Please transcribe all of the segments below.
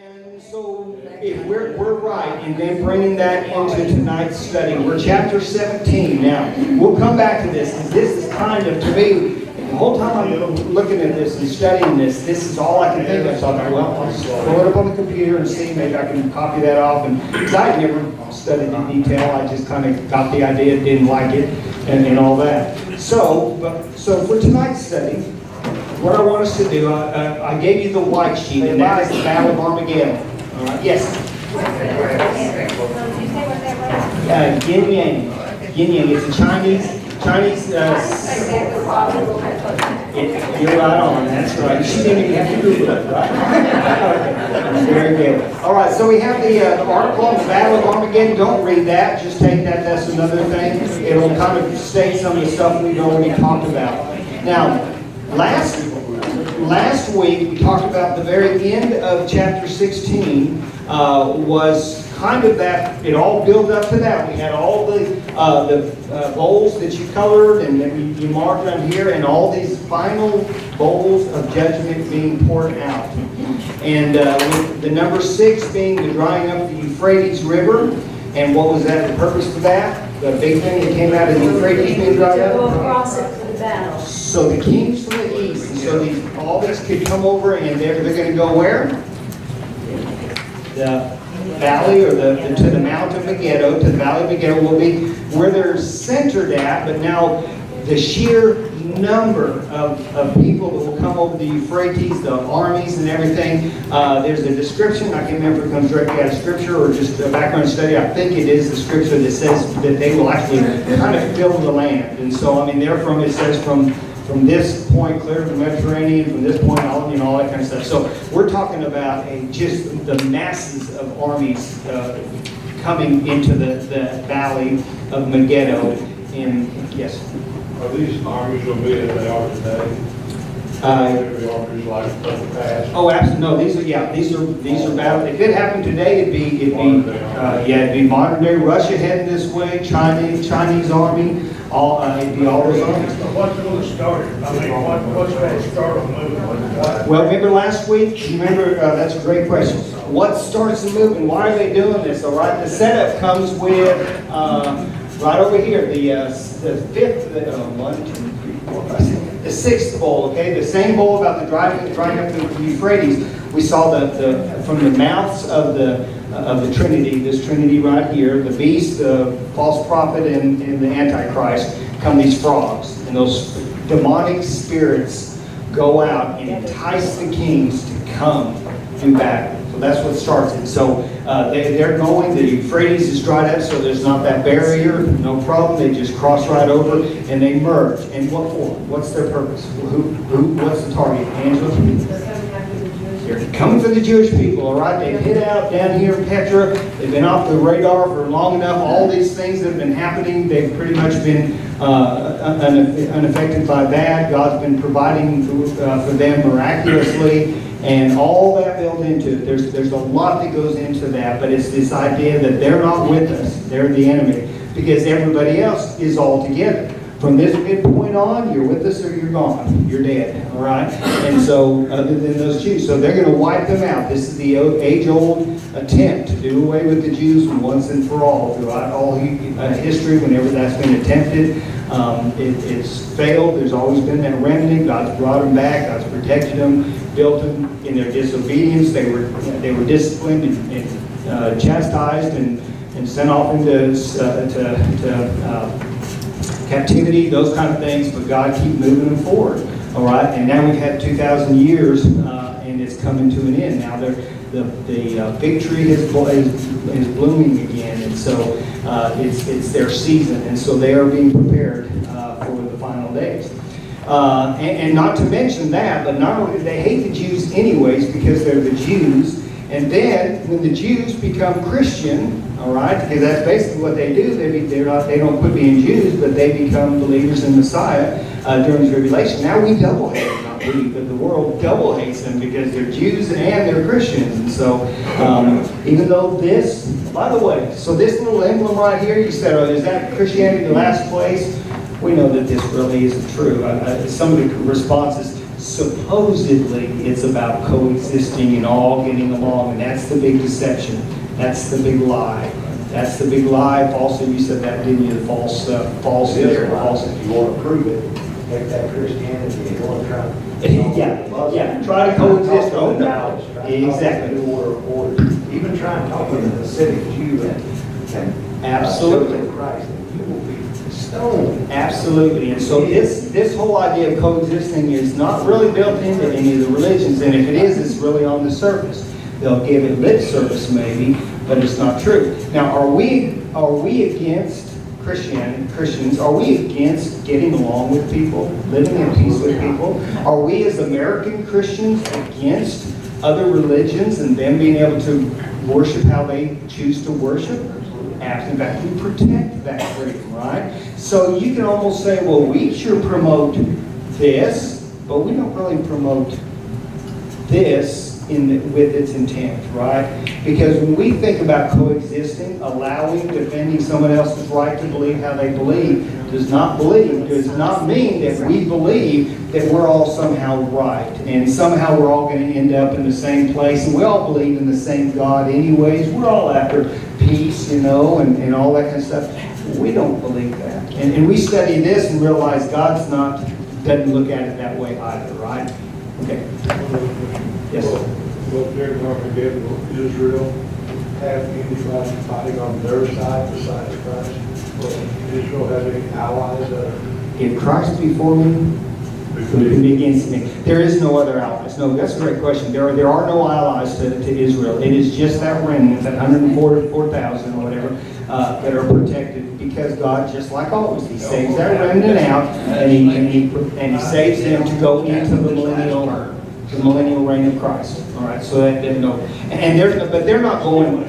And so, if we're right in then bringing that into tonight's study, we're chapter 17 now. We'll come back to this, because this is kind of, to me, the whole time I'm looking at this and studying this, this is all I can think of. So I thought, well, I'll just throw it up on the computer and see, maybe I can copy that off. And because I had never studied in detail, I just kind of got the idea, didn't like it, and all that. So for tonight's study, what I want us to do, I gave you the white sheet, and that is the Battle of Armageddon. All right. Yes? Yin Yang. Yin Yang. It's a Chinese. You're right on. That's right. She didn't even have to Google it, right? Very good. All right. So we have the article on the Battle of Armageddon. Don't read that. Just take that. That's another thing. It'll kind of state some of the stuff we've already talked about. Now, Last week we talked about the very end of chapter 16 was kind of that, it all built up to that. We had all the bowls that you colored and then you marked on here, and all these final bowls of judgment being poured out. And with the number 6 being the drying up the Euphrates River. And what was that, the purpose for that? The big thing that came out of the Euphrates being dried up? To cross it for the battle. So the kings from the east, and so all these could come over, and they're going to go where? The valley, or to the Mount of Megiddo. To the valley of Megiddo will be where they're centered at, but now the sheer number of people that will come over the Euphrates, the armies and everything. There's a description, I can't remember if it comes directly out of Scripture or just a background study. I think it is the Scripture that says that they will actually kind of fill the land. And so, I mean, therefrom it says from this point clear to the Mediterranean, from this point all that kind of stuff. So we're talking about just the masses of armies coming into the valley of Megiddo. Yes. Are these armies going to be as they are today? Every armies like the past? Oh, absolutely. No, these are battle. If it happened today, it'd be modern day Russia heading this way, Chinese army, it'd be all those armies. What's going to start it? I mean, what's going to start a movement? Well, remember last week? Remember, that's a great question. What starts the movement? Why are they doing this? All right, the setup comes with right over here, the fifth, the sixth bowl. Okay, the same bowl about the drying up the Euphrates. We saw from the mouths of the Trinity, this Trinity right here, the beast, the false prophet, and the Antichrist, come these frogs, and those demonic spirits go out and entice the kings to come do battle. So that's what starts it. So they're going, the Euphrates is dried up, so there's not that barrier, no problem. They just cross right over and they merge. And what for? What's their purpose? What's the target? Angela? They're coming for the Jewish people, all right? They've hid out down here in Petra. They've been off the radar for long enough. All these things that have been happening, they've pretty much been unaffected by that. God's been providing for them miraculously. And all that built into it. There's a lot that goes into that, but it's this idea that they're not with us. They're the enemy. Because everybody else is all together. From this midpoint on, you're with us or you're gone. You're dead. All right? And so, other than those Jews. So they're going to wipe them out. This is the age-old attempt to do away with the Jews once and for all. Throughout all history, whenever that's been attempted, it's failed. There's always been that remnant. God's brought them back. God's protected them, built them in their disobedience. They were disciplined and chastised and sent off into captivity, those kind of things. But God keep moving them forward. All right, and now we've had 2,000 years, and it's coming to an end. Now the fig tree is blooming again, and so it's their season, and so they are being prepared for the final days. And not to mention that, but not only they hate the Jews anyways because they're the Jews, and then when the Jews become Christian, all right, because that's basically what they do. They don't quit being Jews, but they become believers in Messiah during the tribulation. Now we double hate them, not we, but the world double hates them because they're Jews and they're Christians. And so even though this, by the way, so this little emblem right here, you said, oh, is that Christianity the last place? We know that this really isn't true. Some of the responses Supposedly, it's about coexisting and all getting along, and that's the big deception. That's the big lie. That's the big lie. Also, you said that, didn't you? False. If you want to prove it, take that Christianity and go and try. Yeah. Try to coexist. Oh, no. Exactly. Or even try and talk with an Hasidic Jew and Absolutely. Christ, and you will be stoned. Absolutely. And so this whole idea of coexisting is not really built into any of the religions, and if it is, it's really on the surface. They'll give it lip service maybe, but it's not true. Now, are we against Christians? Are we against getting along with people, living in peace with people? Are we as American Christians against other religions and them being able to worship how they choose to worship? In fact, we protect that freedom, right? So you can almost say, well, we sure promote this, but we don't really promote this with its intent, right? Because when we think about coexisting, allowing, defending someone else's right to believe how they believe, does not mean that we believe that we're all somehow right, and somehow we're all going to end up in the same place, and we all believe in the same God anyways. We're all after peace, and all that kind of stuff. We don't believe that. And we study this and realize God's doesn't look at it that way either, right? Okay. Yes. Well, during Armageddon, will Israel have anybody fighting on their side besides Christ? Will Israel have any allies that are If Christ be for me, who can be against me? There is no other allies. No, that's a great question. There are no allies to Israel. It is just that remnant, that 144,000 or whatever, that are protected because God, just like always, He saves that remnant out, and He saves them to go into the millennial reign of Christ. All right, so that but they're not going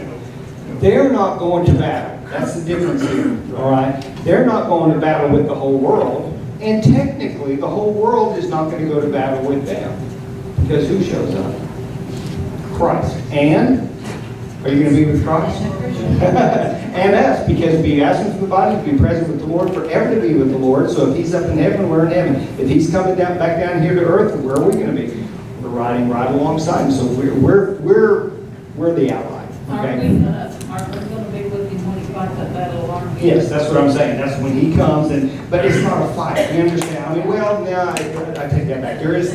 to battle. That's the difference here. All right, they're not going to battle with the whole world, and technically, the whole world is not going to go to battle with them because who shows up? Christ. And are you going to be with Christ? And us, because we ask Him for the body to be present with the Lord, forever to be with the Lord. So if He's up in heaven, we're in heaven. If He's coming back down here to earth, where are we going to be? We're riding right alongside Him. So we're the ally. Okay? Aren't we going to be with Him when He fights that battle of Armageddon? Yes, that's what I'm saying. That's when He comes, but it's not a fight. You understand? I mean, I take that back. There is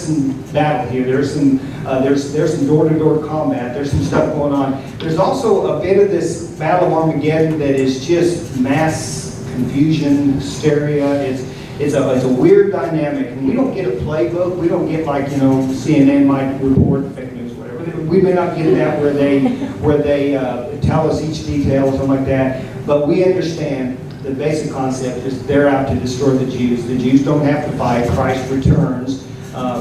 some battle here. There's some door-to-door combat. There's some stuff going on. There's also a bit of this battle of Armageddon that is just mass confusion, hysteria. It's a weird dynamic, and we don't get a playbook. We don't get like CNN might report fake news, whatever. We may not get that where they tell us each detail or something like that. But we understand the basic concept is they're out to destroy the Jews. The Jews don't have to fight. Christ returns.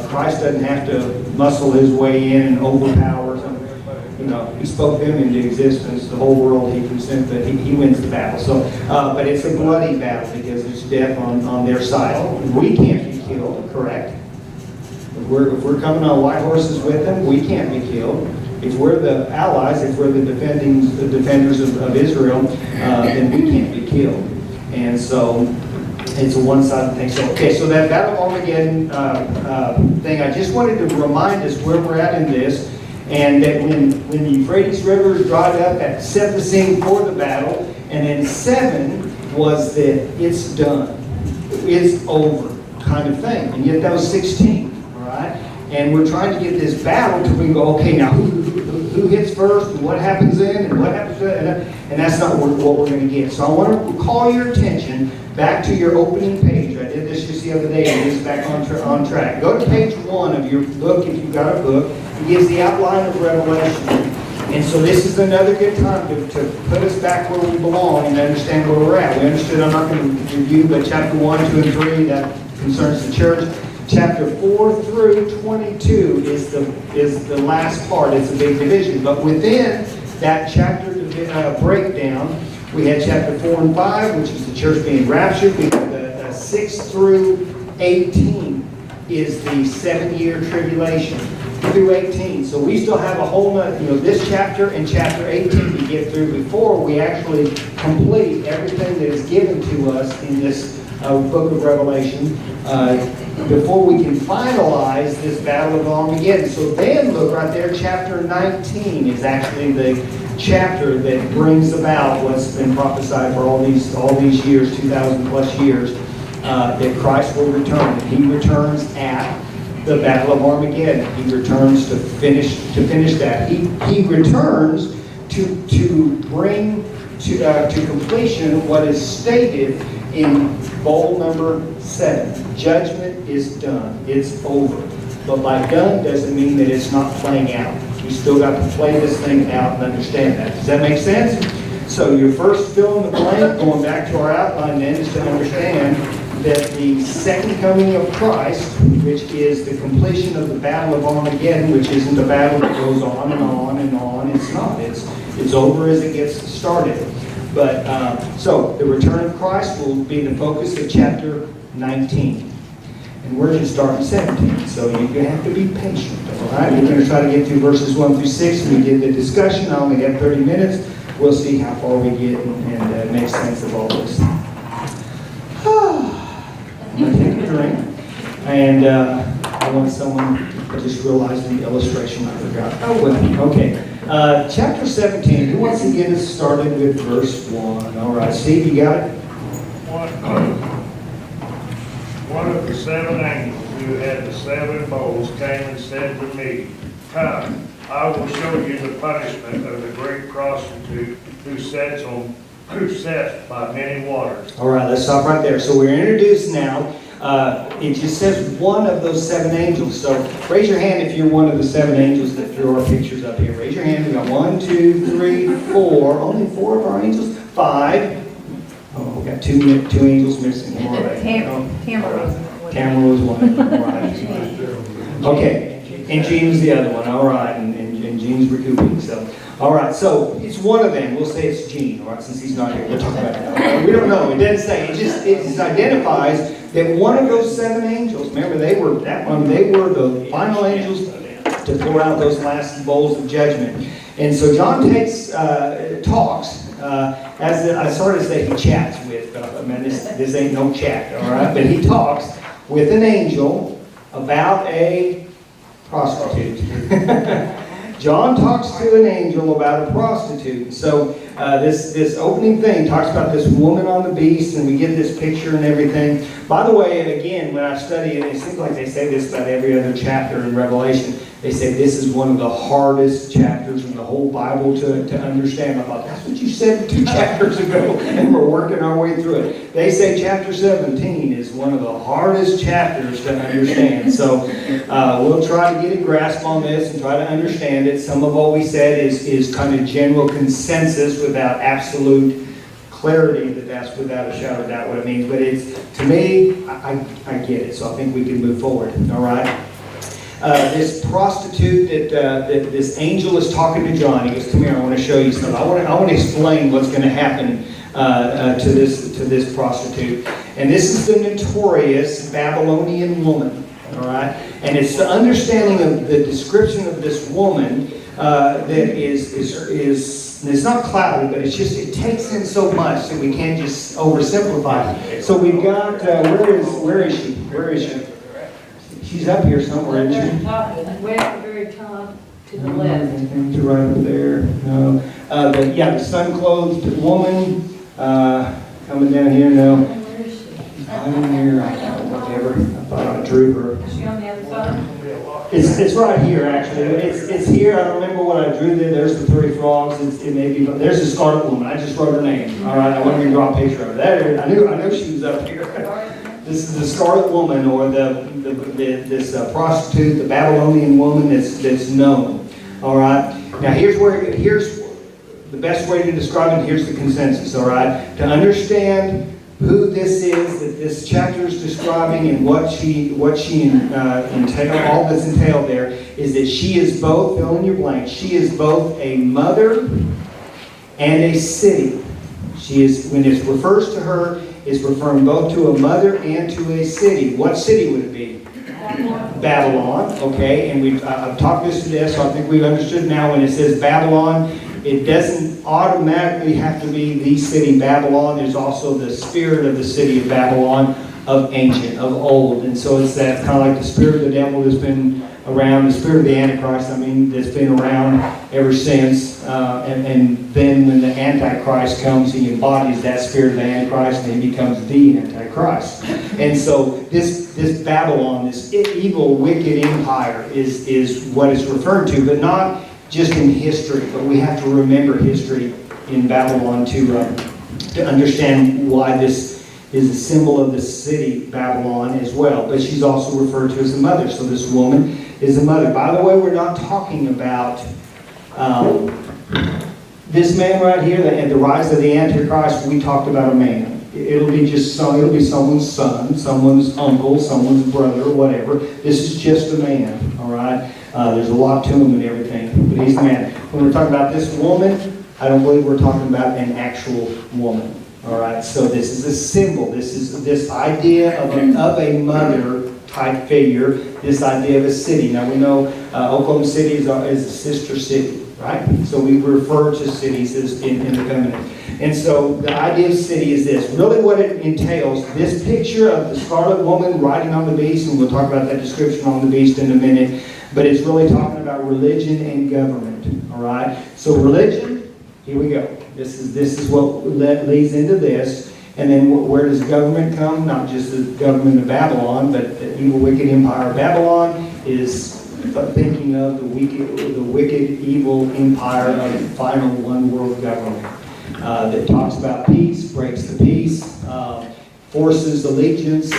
Christ doesn't have to muscle His way in and overpower something. He spoke them into existence. The whole world He can send, but He wins the battle. So, but it's a bloody battle because it's death on their side. We can't be killed, correct? If we're coming on white horses with them, we can't be killed. If we're the allies, if we're the defenders of Israel, then we can't be killed. And so it's a one-sided thing. So that Battle of Armageddon thing, I just wanted to remind us where we're at in this, and that when the Euphrates River is dried up, that set the scene for the battle, and then 7 was that it's done, it's over kind of thing, and yet that was 16, all right? And we're trying to get this battle to we go, okay, now who hits first, and what happens then, and what happens then, and that's not what we're going to get. So I want to call your attention back to your opening page. I did this just the other day, and it's back on track. Go to page 1 of your book if you've got a book. It gives the outline of Revelation. And so this is another good time to put us back where we belong and understand where we're at. We understood, I'm not going to review, but chapter 1, 2, and 3, that concerns the church. Chapter 4 through 22 is the last part. It's a big division. But within that chapter breakdown, we had chapter 4 and 5, which is the church being raptured. We have the 6 through 18 is the 7-year tribulation through 18. So we still have a whole nother, this chapter and chapter 18 to get through before we actually complete everything that is given to us in this book of Revelation. before we can finalize this Battle of Armageddon. So then, look right there, chapter 19 is actually the chapter that brings about what's been prophesied for all these years, 2,000 plus years, that Christ will return. And He returns at the Battle of Armageddon. He returns to finish that. He returns to bring to completion what is stated in bowl number 7. Judgment is done. It's over. But by done doesn't mean that it's not playing out. We still got to play this thing out and understand that. Does that make sense? So your first fill in the blank, going back to our outline then, is to understand that the second coming of Christ, which is the completion of the Battle of Armageddon, which isn't a battle that goes on and on and on. It's not. It's over as it gets started. But so the return of Christ will be the focus of chapter 19. And we're going to start in 17. So you're going to have to be patient. All right? We're going to try to get through verses 1 through 6. We did the discussion. I only have 30 minutes. We'll see how far we get and make sense of all this. I'm going to take a drink. And I want someone to just realize the illustration I forgot. Oh, well, okay. Chapter 17. Who wants to get us started with verse 1? All right. Steve, you got it? One of the 7 angels who had the 7 bowls came and said to me, "Come, I will show you the punishment of the great prostitute who sits by many waters." All right, let's stop right there. So we're introduced now. It just says one of those 7 angels. So raise your hand if you're one of the 7 angels that threw our pictures up here. Raise your hand. We got 1, 2, 3, 4. Only 4 of our angels. 5. Oh, we got two angels missing. Who are they? Tamara was one. All right. Okay. And Gene's the other one. All right. And Gene's recouping. So, all right. So it's one of them. We'll say it's Gene. All right. Since he's not here, we'll talk about it. We don't know. It doesn't say. It just identifies that one of those 7 angels. Remember, they were the final angels to pour out those last bowls of judgment. And so John talks. As I started to say, he chats with. I mean, this ain't no chat, all right? But he talks with an angel about a prostitute. John talks to an angel about a prostitute. So this opening thing talks about this woman on the beast, and we get this picture and everything. By the way, again, when I study it, it seems like they say this about every other chapter in Revelation. They say this is one of the hardest chapters in the whole Bible to understand. I thought, that's what you said 2 chapters ago, and we're working our way through it. They say chapter 17 is one of the hardest chapters to understand. So we'll try to get a grasp on this and try to understand it. Some of what we said is kind of general consensus without absolute clarity that's without a shadow of doubt what it means. But it's, to me, I get it. So I think we can move forward. All right? This prostitute that this angel is talking to John. He goes, "Come here, I want to show you something. I want to explain what's going to happen to this prostitute." And this is the notorious Babylonian woman. All right, and it's the understanding of the description of this woman that is it's not cloudy, but it takes in so much that we can't just oversimplify it. So we've got where is she? She's up here somewhere, isn't she? Way at the very top to the left. To right over there. No. The sun-clothed woman coming down here. No. Where is she? I'm in here. Whatever. I thought I drew her. Is she on the other side? It's right here, actually. It's here. I don't remember what I drew there. There's the 3 frogs. It may be. There's the scarlet woman. I just wrote her name. All right. I wasn't going to draw a picture of her. There. I knew she was up here. This is the scarlet woman, or this prostitute, the Babylonian woman that's known. All right. Now here's the best way to describe it. Here's the consensus. All right. To understand who this is that this chapter is describing and what she entail, all that's entailed there, is that she is both, fill in your blank, she is both a mother and a city. She is, when it refers to her, is referring both to a mother and to a city. What city would it be? Babylon. Okay, and I've talked this to death, so I think we've understood now when it says Babylon, it doesn't automatically have to be the city Babylon. There's also the spirit of the city of Babylon. of ancient, of old. And so it's that kind of like the spirit of the devil that's been around, the spirit of the Antichrist, that's been around ever since. And then when the Antichrist comes, he embodies that spirit of the Antichrist and he becomes the Antichrist. And so this Babylon, this evil, wicked empire is what it's referred to, but not just in history, but we have to remember history in Babylon to understand why this is a symbol of the city, Babylon, as well. But she's also referred to as a mother. So this woman is a mother. By the way, we're not talking about this man right here, the rise of the Antichrist. We talked about a man. It'll be someone's son, someone's uncle, someone's brother, whatever. This is just a man, all right? There's a lot to him and everything, but he's a man. When we're talking about this woman, I don't believe we're talking about an actual woman. All right, so this is a symbol. This is this idea of a mother type figure. This idea of a city. Now we know Oklahoma City is a sister city, right? So we refer to cities as in the feminine. And so the idea of city is this. Really, what it entails. This picture of the scarlet woman riding on the beast, and we'll talk about that description on the beast in a minute. But it's really talking about religion and government. All right. So religion. Here we go. This is what leads into this. And then where does government come? Not just the government of Babylon, but the evil, wicked empire of Babylon is thinking of the wicked, evil empire of the final one world government that talks about peace, breaks the peace, forces allegiance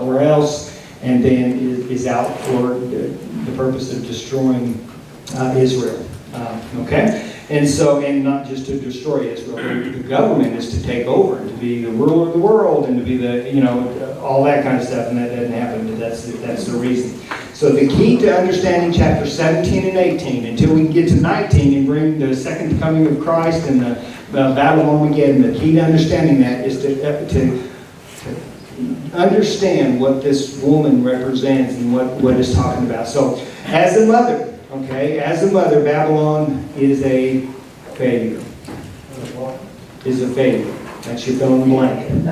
or else, and then is out for the purpose of destroying Israel. Okay? And not just to destroy Israel, the government is to take over, to be the ruler of the world, and to be all that kind of stuff, and that doesn't happen, but that's the reason. So the key to understanding chapter 17 and 18, until we can get to 19 and bring the second coming of Christ and the battle of Armageddon, the key to understanding that is to understand what this woman represents and what it's talking about. So as a mother, Babylon is a failure. Is a failure. That's your fill in the blank.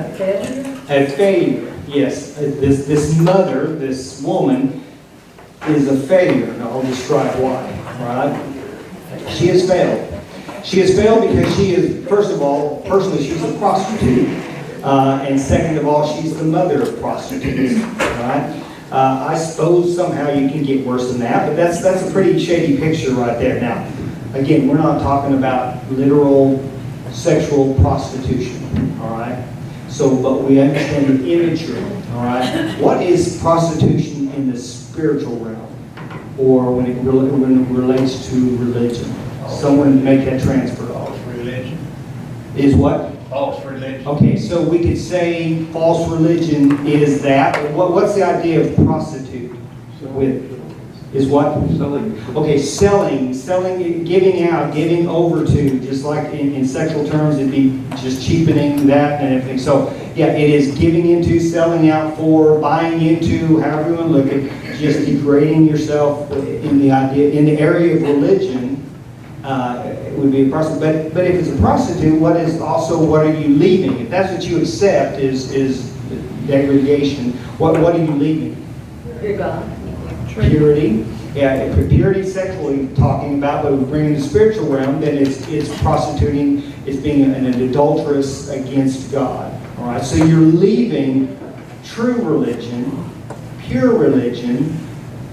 A failure. Yes. This mother, this woman, is a failure. And I'll describe why. Right? She has failed. She has failed because she is, first of all, personally, she's a prostitute. And second of all, she's the mother of prostitutes. Right? I suppose somehow you can get worse than that, but that's a pretty shady picture right there. Now, again, we're not talking about literal sexual prostitution, all right? So, but we understand the imagery, all right? What is prostitution in the spiritual realm, or when it relates to religion? Someone make that transfer. False religion. Is what? False religion. Okay, so we could say false religion is that. What's the idea of prostitute? Is what? Selling. Okay, selling, giving out, giving over to, just like in sexual terms, it'd be just cheapening that and everything. So, yeah, it is giving into, selling out for, buying into, however you want to look at it, just degrading yourself in the area of religion. It would be a prostitute. But if it's a prostitute, what are you leaving? If that's what you accept is degradation, what are you leaving? You're gone. Purity. Yeah, if purity sexually talking about, but we bring in the spiritual realm, then it's prostituting, it's being an adulteress against God. All right, so you're leaving true religion, pure religion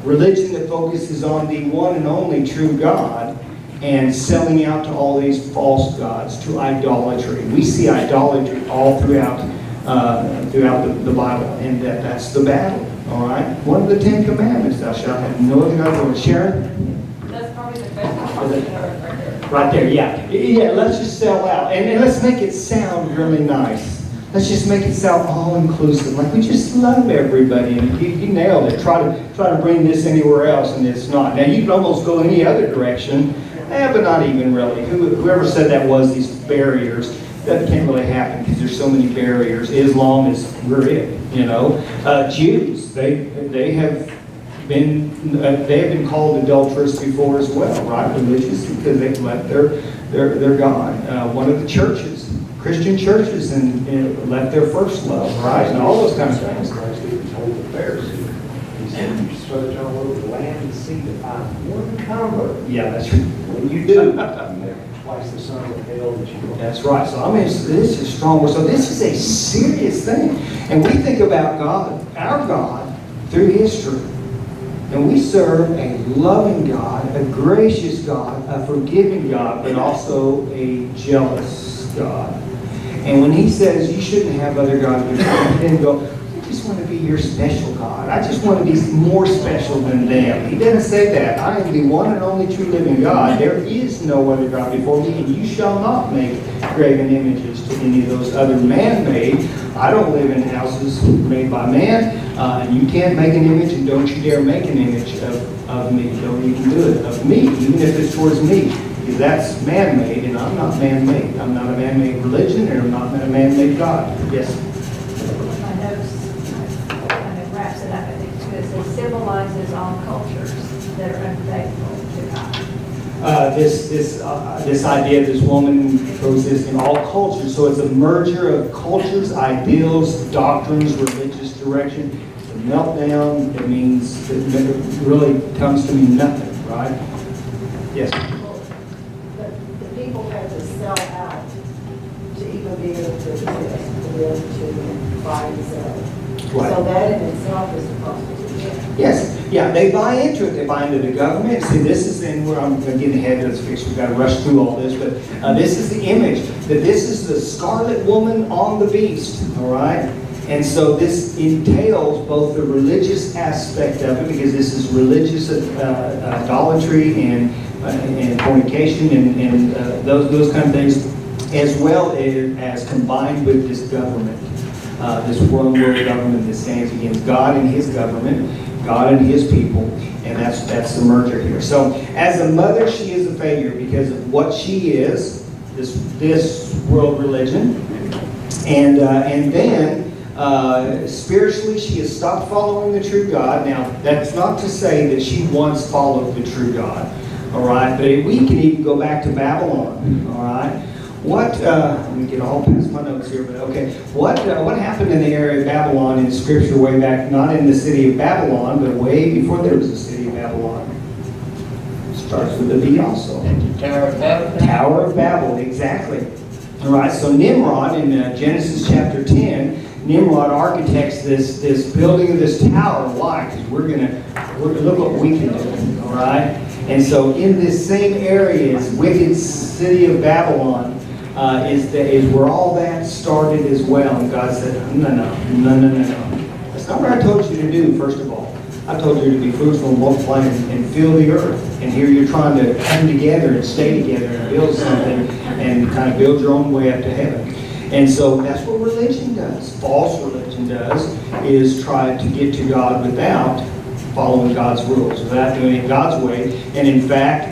that focuses on the one and only true God, and selling out to all these false gods, to idolatry. We see idolatry all throughout the Bible, and that's the battle. All right? One of the 10 Commandments, thou shalt have no other God. Sharon? That's probably the best one right there. Right there, yeah. Yeah, let's just sell out. And let's make it sound really nice. Let's just make it sound all-inclusive. Like we just love everybody. And you nailed it. Try to bring this anywhere else, and it's not. Now, you can almost go any other direction, but not even really. Whoever said that was these barriers. That can't really happen because there's so many barriers. Islam is, we're it, you know. Jews, they have been called adulterous before as well, right? Religious, because they've left their God. One of the churches, Christian churches and left their first love, right? And all those kinds of things. Christ even told the Pharisees, he said, you search all over the land and sea to find one convert. Yeah, that's right. When you do, you have twice the sons of hell that you want. That's right. So I mean, this is strong. So this is a serious thing. And we think about God, our God, through history. And we serve a loving God, a gracious God, a forgiving God, but also a jealous God. And when he says you shouldn't have other gods before you, then go, I just want to be your special God. I just want to be more special than them. He doesn't say that. I am the one and only true living God. There is no other God before me, and you shall not make graven images to any of those other man-made. I don't live in houses made by man, and you can't make an image, and don't you dare make an image of me. Don't even do it of me, even if it's towards me. Because that's man-made, and I'm not man-made. I'm not a man-made religion, and I'm not a man-made God. Yes? My notes kind of wraps it up, I think, because it symbolizes all cultures that are unfaithful to God. This idea, this woman coexists in all cultures. So it's a merger of cultures, ideals, doctrines, religious direction. It's a meltdown. It means, it really comes to mean nothing, right? Yes? The people had to sell out to even be able to exist, to be able to buy and sell. Right. So that in itself is a prostitution. Yes, yeah, they buy into it. They buy into the government. See, this is in where I'm getting ahead of this fix. We've got to rush through all this, but this is the image that this is the scarlet woman on the beast. All right, and so this entails both the religious aspect of it, because this is religious idolatry and fornication and those kind of things, as well as combined with this government. This one world government that stands against God and his government, God and his people, and that's the merger here. So as a mother, she is a failure because of what she is, this world religion, and then spiritually she has stopped following the true God. Now that's not to say that she once followed the true God, all right, but we can even go back to Babylon, all right. Let me get all past my notes here, but okay. What happened in the area of Babylon in Scripture way back, not in the city of Babylon, but way before there was a city of Babylon? Starts with a B also. Tower of Babel. Tower of Babel, exactly. All right, so Nimrod in Genesis chapter 10, Nimrod architects this building of this tower. Why? Because we're gonna look what we can do, all right? And so in this same area is wicked city of Babylon, is where all that started as well. And God said, no. That's not what I told you to do, first of all. I told you to be fruitful and multiply and fill the earth. And here you're trying to come together and stay together and build something and kind of build your own way up to heaven. And so that's what religion does. False religion does, is try to get to God without following God's rules, without doing it God's way. And in fact,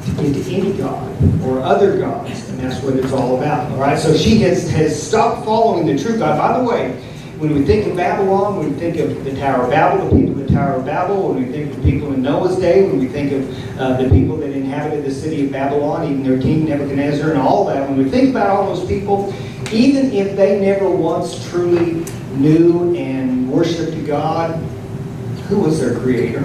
to get to any God or other gods, and that's what it's all about. All right, so she has stopped following the true God. By the way, when we think of Babylon, when we think of the Tower of Babel, the people of the Tower of Babel, when we think of the people in Noah's day, when we think of the people that inhabited the city of Babylon, even their king Nebuchadnezzar and all that, when we think about all those people, even if they never once truly knew and worshiped God, who was their creator?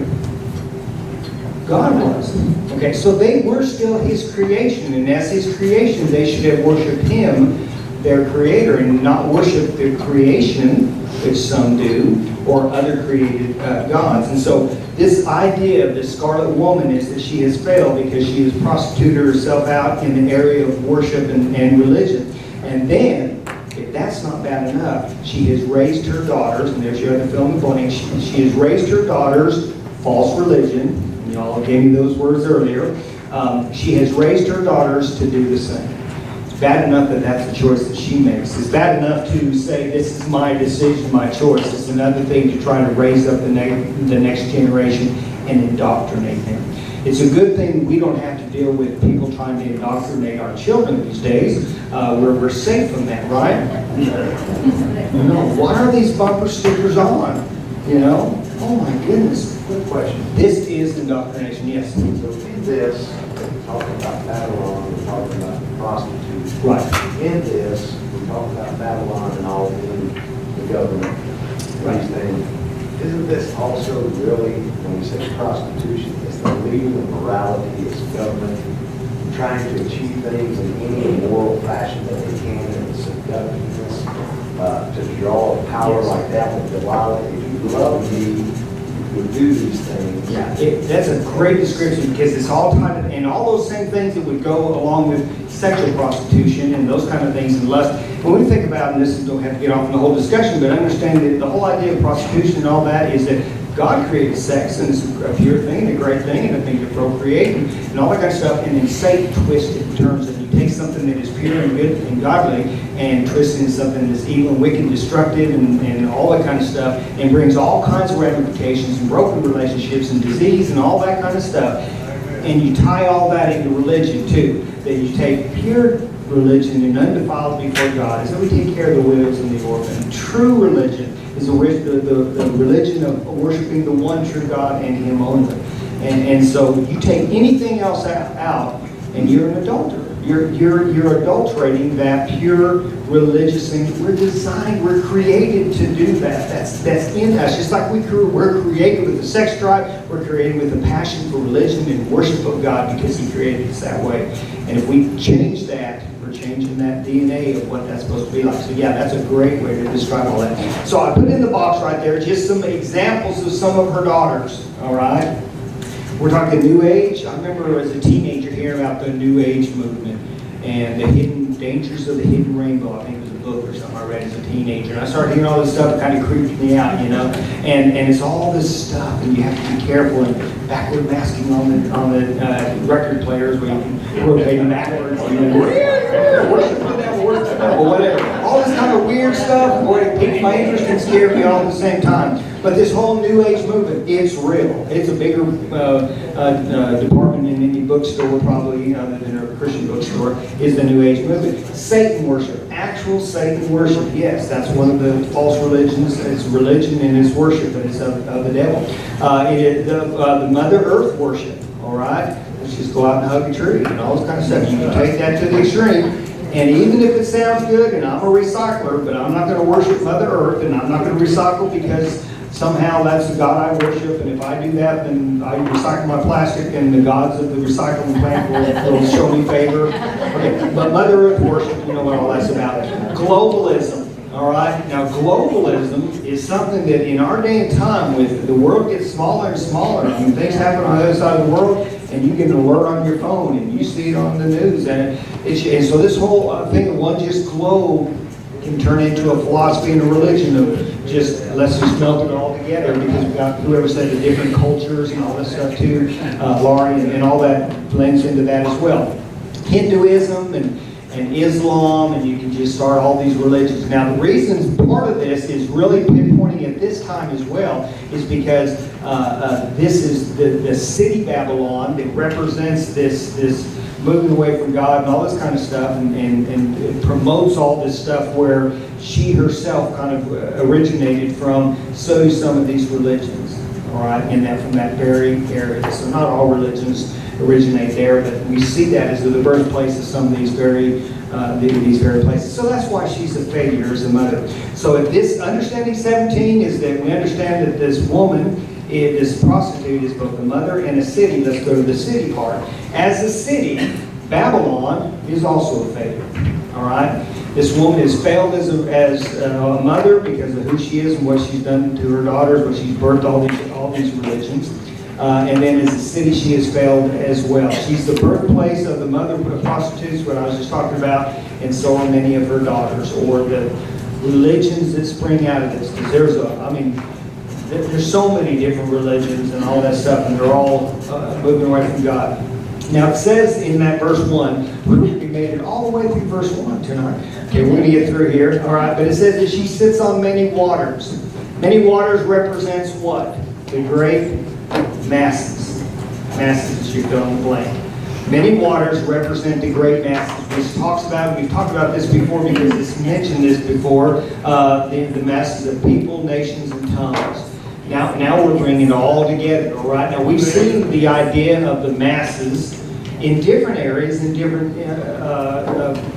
God was. Okay, so they were still his creation, and as his creation, they should have worshipped him, their creator, and not worship the creation, which some do, or other created gods. And so this idea of the scarlet woman is that she has failed because she has prostituted herself out in the area of worship and religion. And then, if that's not bad enough, she has raised her daughters, and there's your other fill in the blank, she has raised her daughters, false religion. Y'all gave me those words earlier. She has raised her daughters to do the same. It's bad enough that that's the choice that she makes. It's bad enough to say, this is my decision, my choice. It's another thing to try to raise up the next generation and indoctrinate them. It's a good thing we don't have to deal with people trying to indoctrinate our children these days. We're safe from that, right? You know, why are these bumper stickers on? You know? Oh my goodness. Quick question. This is indoctrination, yes. So in this, talking about Babylon, we're talking about prostitutes. Right. in this, we talk about Babylon and all in the government, these things. Isn't this also really, when we say prostitution, it's the legal morality, it's government trying to achieve things in any immoral fashion that they can, and seductiveness, to draw power like that with Delilah. If you love me, you would do these things. Yeah, that's a great description because it's all tied in, and all those same things that would go along with sexual prostitution and those kind of things and lust. When we think about, and this is, don't have to get off in the whole discussion, but understand that the whole idea of prostitution and all that is that God created sex and it's a pure thing, a great thing, and a thing to procreate and all that kind of stuff. And then Satan twists it in terms of you take something that is pure and good and godly and twist it into something that's evil and wicked and destructive and all that kind of stuff, and brings all kinds of ramifications and broken relationships and disease and all that kind of stuff. And you tie all that into religion too. That you take pure religion and undefiled before God is that we take care of the widows and the orphan. True religion is the religion of worshiping the one true God and Him only. And so you take anything else out and you're an adulterer. You're adulterating that pure religious thing. We're designed, we're created to do that. That's in us. Just like we're created with a sex drive, we're created with a passion for religion and worship of God because He created us that way. And if we change that, we're changing that DNA of what that's supposed to be like. So yeah, that's a great way to describe all that. So I put in the box right there just some examples of some of her daughters. All right. We're talking New Age. I remember as a teenager hearing about the New Age movement and the hidden dangers of the hidden rainbow. I think it was a book or something I read as a teenager. And I started hearing all this stuff that kind of creeped me out, you know. And it's all this stuff, and you have to be careful. And backward masking on the record players where you can rotate them backwards. You know, worship the devil, worship the devil, whatever. All this kind of weird stuff, boy, it piqued my interest and scared me all at the same time. But this whole New Age movement, it's real. It's a bigger department in any bookstore, probably, other than a Christian bookstore, is the New Age movement. Satan worship, actual Satan worship. Yes, that's one of the false religions. It's religion and it's worship, but it's of the devil. The Mother Earth worship, all right? Let's just go out and hug a tree and all this kind of stuff. You can take that to the extreme. And even if it sounds good, and I'm a recycler, but I'm not going to worship Mother Earth, and I'm not going to recycle because somehow that's the God I worship, and if I do that, then I recycle my plastic, and the gods of the recycling plant will show me favor. Okay, but Mother Earth worship, you know what all that's about. Globalism, all right? Now, globalism is something that in our day and time, with the world gets smaller and smaller, and things happen on the other side of the world, and you get an alert on your phone, and you see it on the news, and so this whole thing of one just globe can turn into a philosophy and a religion of just let's just melt it all together, because we've got whoever said the different cultures and all this stuff too, Laurie, and all that blends into that as well. Hinduism and Islam, and you can just start all these religions. Now the reasons part of this is really pinpointing at this time as well is because this is the city Babylon that represents this moving away from God and all this kind of stuff, and it promotes all this stuff where she herself kind of originated from. So do some of these religions, all right, and that from that very area. So not all religions originate there, but we see that as the birthplace of some of these very places. So that's why she's a failure as a mother. So if this understanding 17 is that we understand that this woman, this prostitute, is both a mother and a city. Let's go to the city part. As a city, Babylon is also a failure. All right? This woman has failed as a mother because of who she is and what she's done to her daughters, what she's birthed all these religions. And then as a city, she has failed as well. She's the birthplace of the mother of prostitutes, what I was just talking about, and so are many of her daughters, or the religions that spring out of this. Because there's so many different religions and all that stuff, and they're all moving away from God. Now it says in that verse 1, we made it all the way through verse 1 tonight. Okay, we're going to get through here. All right, but it says that she sits on many waters. Many waters represents what? The great masses. Masses, you fill in the blank. Many waters represent the great masses, which we've talked about this before because it's mentioned this before, the masses of people, nations, and tongues. Now we're bringing it all together, all right? Now we've seen the idea of the masses in different areas and different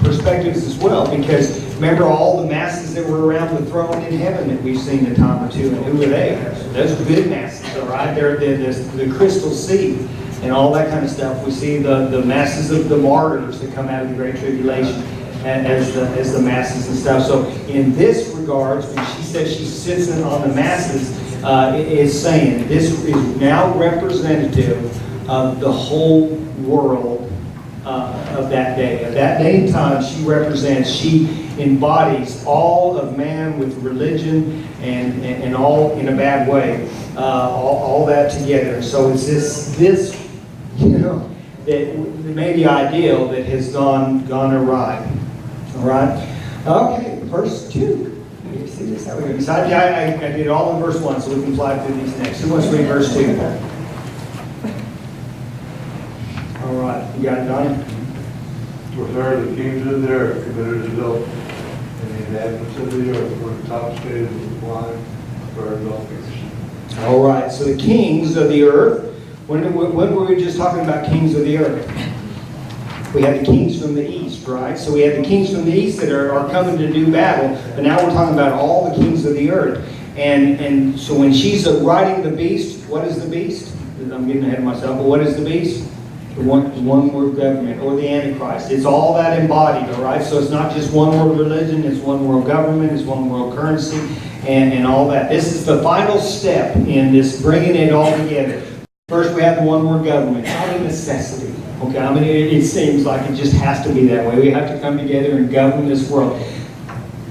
perspectives as well. Because remember all the masses that were around the throne in heaven that we've seen a time or two, and who were they? Those are good masses, all right? They're the crystal sea and all that kind of stuff. We see the masses of the martyrs that come out of the Great Tribulation as the masses and stuff. So in this regards, when she says she sits in on the masses, is saying this is now representative of the whole world of that day. At that day and time, she embodies all of man with religion and all in a bad way, all that together. So it's this that may be ideal that has gone awry. All right? Okay, verse 2. You see this? How we go? So I did it all in verse 1, so we can fly through these next. Who wants to read verse 2? All right, you got it, Donnie? With her, the kings of the earth committed adultery, and the inhabitants of the earth were intoxicated with wine for adulteries. All right, so the kings of the earth. When were we just talking about kings of the earth? We had the kings from the east, right? So we had the kings from the east that are coming to do battle, but now we're talking about all the kings of the earth. And so when she's riding the beast, what is the beast? I'm getting ahead of myself, but what is the beast? The one world government, or the Antichrist. It's all that embodied, all right? So it's not just one world religion, it's one world government, it's one world currency, and all that. This is the final step in this bringing it all together. First, we have the one world government. It's not a necessity. Okay, I mean, it seems like it just has to be that way. We have to come together and govern this world.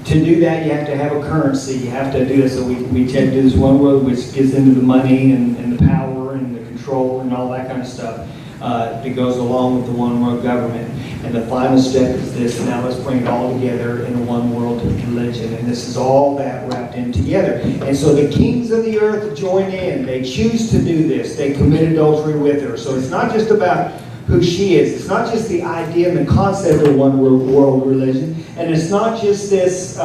To do that, you have to have a currency. You have to do this. So we tend to do this one world, which gets into the money and the power and the control and all that kind of stuff that goes along with the one world government. And the final step is this. Now let's bring it all together in a one world religion. And this is all that wrapped in together. And so the kings of the earth join in. They choose to do this. They commit adultery with her. So it's not just about who she is. It's not just the idea and the concept of one world religion. And it's not just this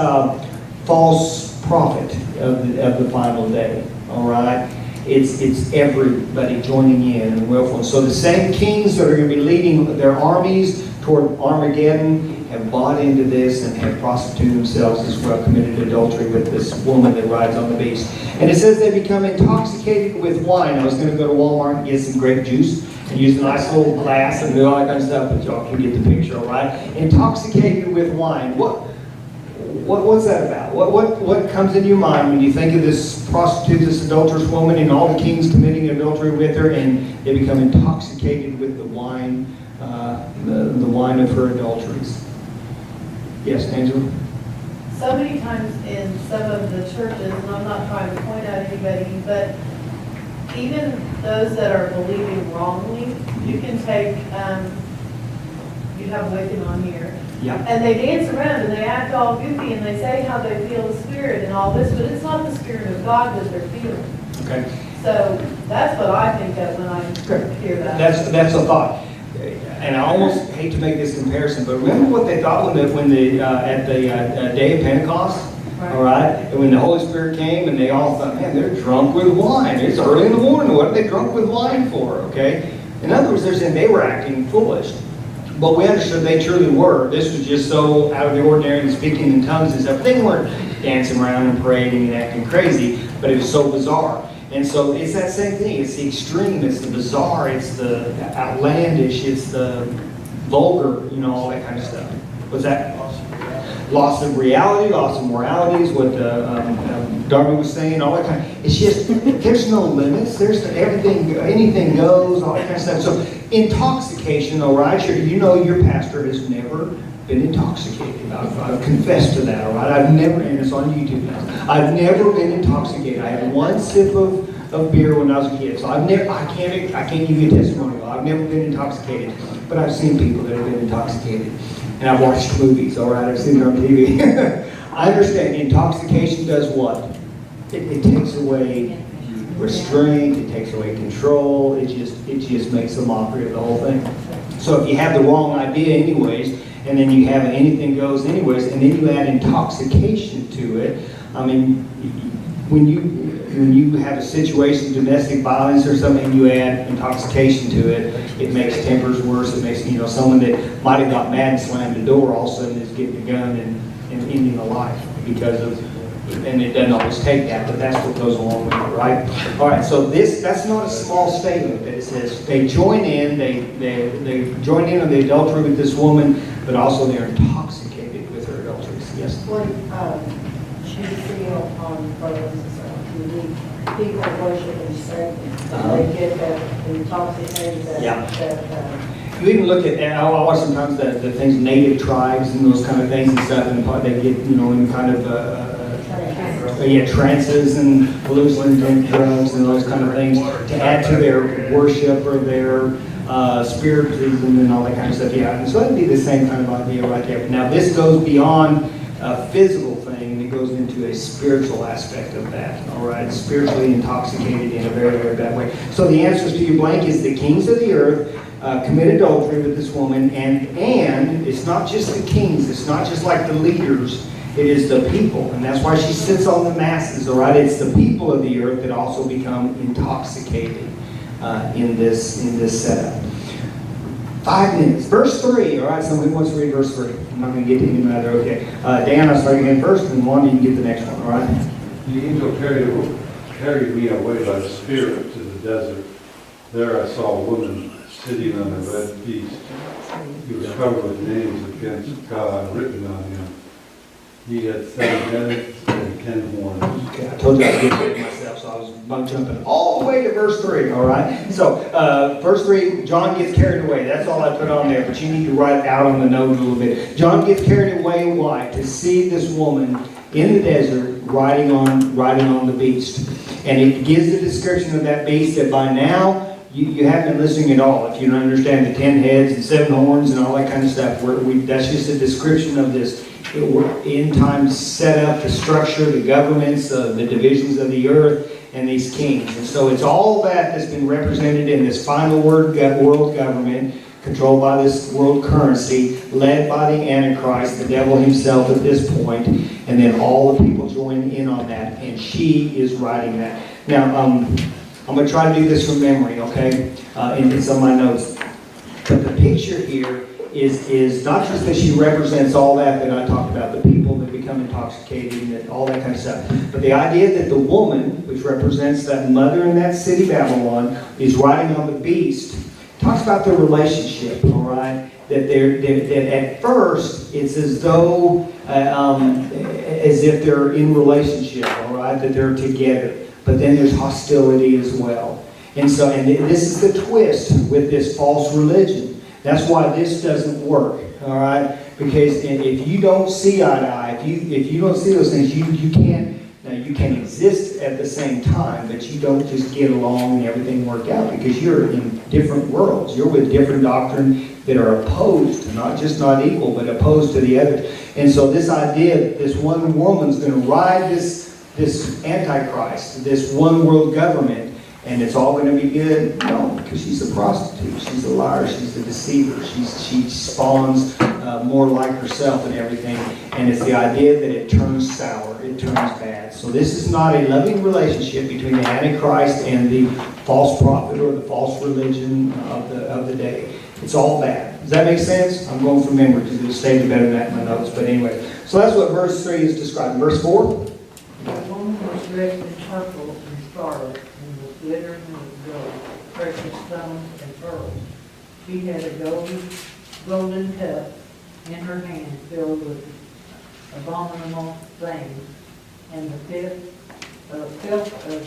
false prophet of the final day. All right? It's everybody joining in and willful. So the same kings that are going to be leading their armies toward Armageddon have bought into this and have prostituted themselves as well, committed adultery with this woman that rides on the beast. And it says they become intoxicated with wine. I was going to go to Walmart and get some grape juice and use a nice little glass and do all that kind of stuff, but y'all can get the picture, all right? Intoxicated with wine. What's that about? What comes into your mind when you think of this prostitute, this adulterous woman, and all the kings committing adultery with her, and they become intoxicated with the wine, the wine of her adulteries? Yes, Angela? So many times in some of the churches, and I'm not trying to point out anybody, but even those that are believing wrongly, you can take, you have Wiccan on here, Yeah. and they dance around and they act all goofy and they say how they feel the Spirit and all this, but it's not the Spirit of God that they're feeling. Okay. So that's what I think of when I hear that. That's a thought. And I almost hate to make this comparison, but remember what they thought at the day of Pentecost? Right. All right? And when the Holy Spirit came and they all thought, man, they're drunk with wine. It's early in the morning. What are they drunk with wine for? Okay? In other words, they're saying they were acting foolish. But we understood they truly were. This was just so out of the ordinary and speaking in tongues and stuff. They weren't dancing around and parading and acting crazy, but it was so bizarre. And so it's that same thing. It's the extreme, it's the bizarre, it's the outlandish, it's the vulgar, all that kind of stuff. What's that? Loss of reality, loss of morality is what Darby was saying, all that kind of, it's just, there's no limits, there's everything, anything goes, all that kind of stuff. So intoxication, all right, your pastor has never been intoxicated. I've confessed to that, all right? I've never, and it's on YouTube now, I've never been intoxicated. I had one sip of beer when I was a kid, so I can't give you a testimonial. I've never been intoxicated, but I've seen people that have been intoxicated. And I've watched movies, all right? I've seen it on TV. I understand intoxication does what? It takes away restraint, it takes away control, it just makes a mockery of the whole thing. So if you have the wrong idea anyways, and then you have anything goes anyways, and then you add intoxication to it, I mean, when you when you have a situation, domestic violence or something, you add intoxication to it, it makes tempers worse. It makes, someone that might have got mad and slammed the door all of a sudden is getting a gun and ending a life because of, and it doesn't always take that, but that's what goes along with it, right? All right, so that's not a small statement that it says they join in, they join in on the adultery with this woman, but also they're intoxicated with her adulteries. Yes? When you see on programs and stuff on TV, people worshiping Satan, they get that intoxicated, Yeah. that You even look at, I watch sometimes the things, native tribes and those kind of things and stuff, and they get, in kind of, trances and hallucinogenic drugs and those kind of things to add to their worship or their spiritism and all that kind of stuff. Yeah, and so that'd be the same kind of idea right there. Now this goes beyond a physical thing, and it goes into a spiritual aspect of that. All right, spiritually intoxicated in a very, very bad way. So the answers to your blank is the kings of the earth commit adultery with this woman, and it's not just the kings, it's not just like the leaders, it is the people, and that's why she sits on the masses, all right? It's the people of the earth that also become intoxicated in this setup. 5 minutes. Verse 3, all right? Somebody wants to read verse 3. I'm not going to get to any other, okay. Dan, I'll start again first, and Wanda, you can get the next one, all right? The angel carried me away by the Spirit to the desert. There I saw a woman sitting on a red beast. He was covered with names against God written on him. He had 7 heads and 10 horns. Okay, I told you I was getting rid of myself, so I was jumping all the way to verse 3, all right? So, verse 3, John gets carried away. That's all I put on there, but you need to write out on the note a little bit. John gets carried away, why? To see this woman in the desert riding on the beast. And it gives the description of that beast that by now, you haven't been listening at all. If you don't understand the 10 heads and 7 horns and all that kind of stuff, that's just a description of this end time setup, the structure, the governments, the divisions of the earth, and these kings. And so it's all that's been represented in this final world government, controlled by this world currency, led by the Antichrist, the devil himself at this point, and then all the people join in on that, and she is riding that. Now, I'm going to try to do this from memory, okay, in some of my notes. But the picture here is not just that she represents all that I talked about, the people that become intoxicated and all that kind of stuff, but the idea that the woman, which represents that mother in that city, Babylon, is riding on the beast, talks about their relationship, all right? That at first, it's as though, as if they're in relationship, all right? That they're together. But then there's hostility as well. And this is the twist with this false religion. That's why this doesn't work, all right? Because if you don't see eye to eye, if you don't see those things, you can exist at the same time, but you don't just get along and everything work out because you're in different worlds. You're with different doctrine that are opposed, not equal, but opposed to the other. And so this idea that this one woman's going to ride this Antichrist, this one world government, and it's all going to be good? No, because she's a prostitute, she's a liar, she's a deceiver, she spawns more like herself and everything, and it's the idea that it turns sour, it turns bad. So this is not a loving relationship between the Antichrist and the false prophet or the false religion of the day. It's all bad. Does that make sense? I'm going from memory because it's stated better than that in my notes, but anyway. So that's what verse 3 is describing. Verse 4? The woman was dressed in purple and scarlet, and was glittering with gold, precious stones, and pearls. She had a golden cup in her hand filled with abominable things, and the filth of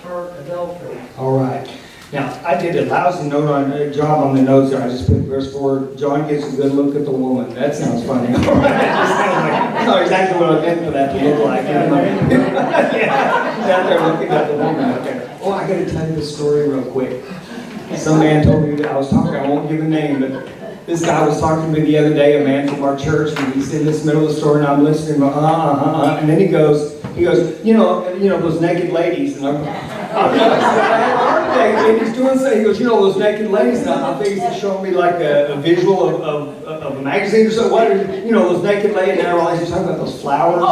her adultery. All right. Now, I did a lousy job on the notes there. I just put verse 4, John gets a good look at the woman. That sounds funny. All right. That just sounds like, I know exactly what I meant for that to look like. Yeah, he's out there looking at the woman. Okay. Oh, I got to tell you the story real quick. Some man told me that I won't give a name, but this guy was talking to me the other day, a man from our church, and he's in this middle of the store, and I'm listening, and then he goes, you know those naked ladies, and I'm and he's doing something. He goes, those naked ladies. And I think he's showing me like a visual of a magazine or something. What are those naked ladies? And I realized he's talking about those flowers.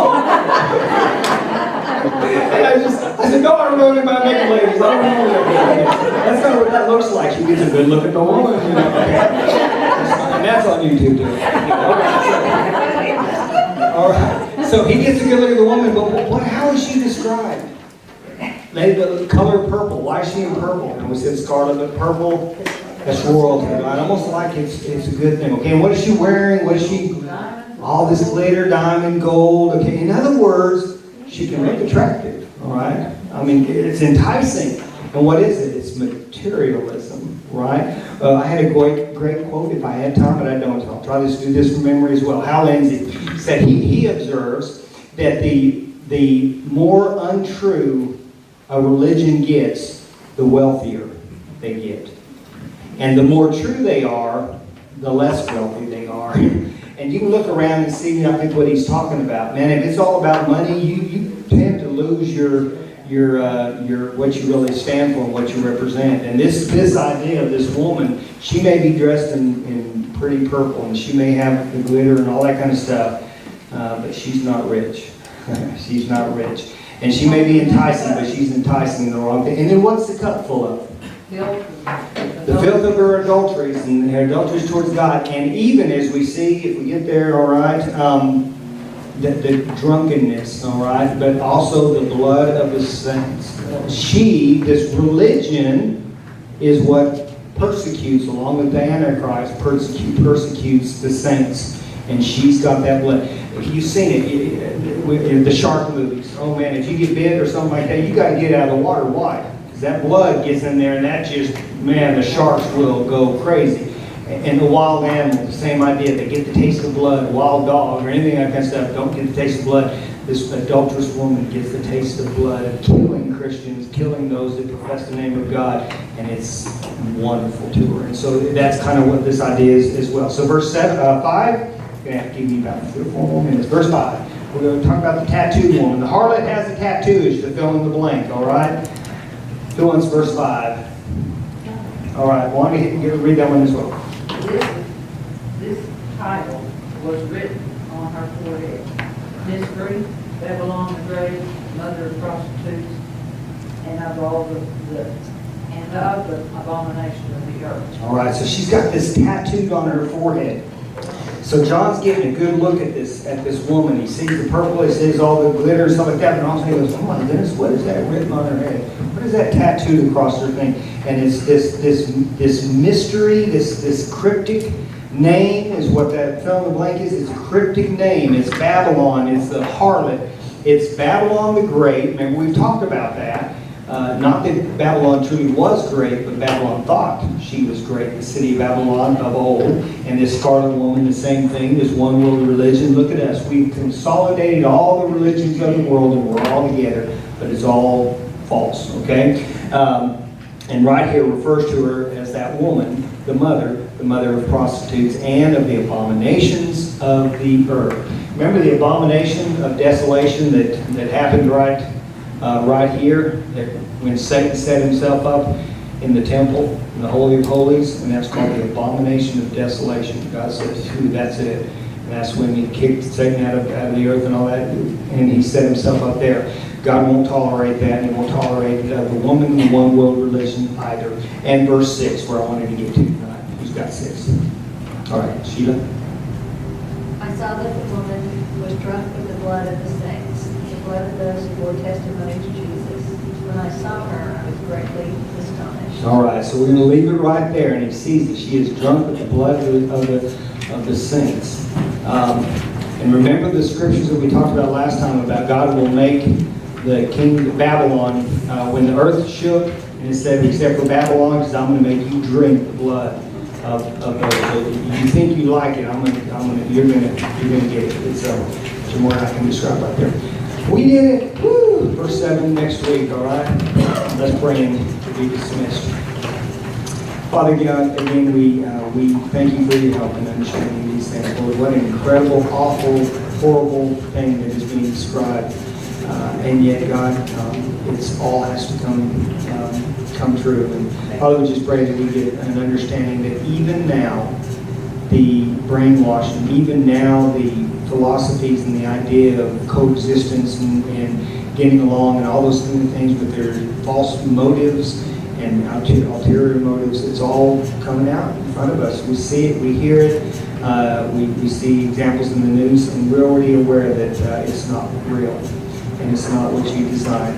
I said, no, I don't know anything about naked ladies. I don't know that. That's not what that looks like. She gets a good look at the woman. You know? And that's on YouTube too. All right. So he gets a good look at the woman, but how is she described? The color purple. Why is she in purple? And we said scarlet, but purple, that's royalty. I almost like it's a good thing. Okay, and what is she wearing? What is she? All this glitter, diamond, gold. Okay, in other words, she can look attractive. All right. I mean, it's enticing. And what is it? It's materialism, right? I had a great quote if I had time, but I don't. I'll try to do this from memory as well. Hal Lindsey said he observes that the more untrue a religion gets, the wealthier they get. And the more true they are, the less wealthy they are. And you can look around and see, I think, what he's talking about. Man, if it's all about money, you tend to lose your what you really stand for and what you represent. And this idea of this woman, she may be dressed in pretty purple, and she may have the glitter and all that kind of stuff, but she's not rich. She's not rich. And she may be enticing, but she's enticing in the wrong thing. And then what's the cup full of? The filth of her adulteries and her adulteries towards God. And even as we see, if we get there, all right, the drunkenness, all right, but also the blood of the saints. This religion is what persecutes, along with the Antichrist, persecutes the saints. And she's got that blood. You've seen it in the shark movies. Oh man, if you get bit or something like that, you got to get out of the water. Why? Because that blood gets in there, and that just, man, the sharks will go crazy. And the wild animals, the same idea. They get the taste of blood. A wild dog or anything like that stuff don't get the taste of blood. This adulterous woman gets the taste of blood of killing Christians, killing those that profess the name of God, and it's wonderful to her. And so that's kind of what this idea is as well. So verse 5, I'm going to have to give you about 3 or 4 more minutes. Verse 5, we're going to talk about the tattooed woman. The harlot has a tattoo, is to fill in the blank, all right? Who wants verse 5? All right, why don't you read that one as well? This title was written on her forehead. Mystery, Babylon the Great, mother of prostitutes, and of all the abomination of the earth. All right, so she's got this tattooed on her forehead. So John's getting a good look at this woman. He sees the purple, he sees all the glitter and stuff like that, but also he goes, oh my goodness, what is that written on her head? What is that tattooed across her thing? And it's this mystery, this cryptic name is what that fill in the blank is. It's a cryptic name. It's Babylon. It's the harlot. It's Babylon the Great. Remember, we've talked about that. Not that Babylon truly was great, but Babylon thought she was great. The city of Babylon of old. And this scarlet woman, the same thing, this one world religion. Look at us. We've consolidated all the religions of the world and we're all together, but it's all false, okay? And right here refers to her as that woman, the mother of prostitutes and of the abominations of the earth. Remember the abomination of desolation that happened right here, that when Satan set himself up in the temple, in the Holy of Holies, and that's called the abomination of desolation. God says, that's it. And that's when he kicked Satan out of the earth and all that, and he set himself up there. God won't tolerate that, and he won't tolerate the woman, the one world religion either. And verse 6, where I wanted to get to tonight. Who's got 6? All right, Sheila. I saw that the woman was drunk with the blood of the saints, the blood of those who bore testimony to Jesus. When I saw her, I was greatly astonished. All right, so we're going to leave it right there, and he sees that she is drunk with the blood of the saints. And remember the scriptures that we talked about last time about God will make the king of Babylon, when the earth shook, and it said, except for Babylon, because I'm going to make you drink the blood of those. So if you think you like it, you're going to get it. It's more than I can describe right there. We did it. Woo! Verse 7 next week, all right? Let's pray and to be dismissed. Father God, again, we thank you for your help in understanding these things. Lord, what an incredible, awful, horrible thing that is being described. And yet, God, it's all has to come true. And Father, we just pray that we get an understanding that even now, the brainwashing, even now the philosophies and the idea of coexistence and getting along and all those kind of things with their false motives and ulterior motives. It's all coming out in front of us. We see it, we hear it, we see examples in the news, and we're already aware that it's not real and it's not what you designed.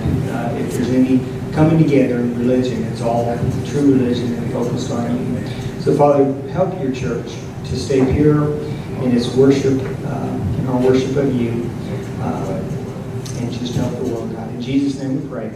If there's any coming together in religion, it's all true religion and focused on you. So Father, help your church to stay pure in its worship, in our worship of you, and just help the world, God. In Jesus' name we pray.